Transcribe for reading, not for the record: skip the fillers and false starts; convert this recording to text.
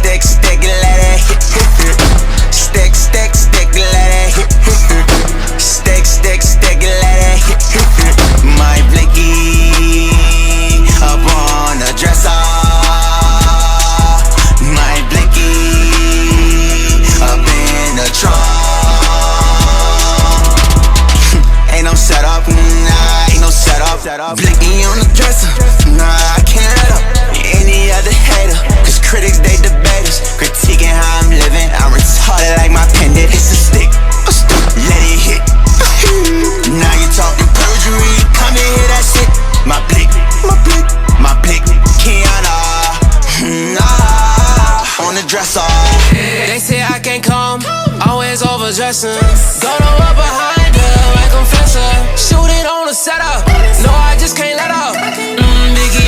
Stick, stick, let it hit. Stick, stick, stick, let it hit. Stick, stick, stick, let it hit. My blicky up on the dresser. My blicky up in the trunk. Ain't no setup, nah, ain't no setup. Blicky on the dresser, nah, I can't let up any other hater. Cause critics, they debaters, critiquing how I'm living. I'm retarded like my pendant. It's a stick, let it hit. Now you talking perjury, come and hear that shit. My blick, my blick, my blick, Kiana, on the dresser. They say I can't come, always overdressing. Go to up behind her like I'm Fletcher. Shoot it on the setup, no, I just can't let up.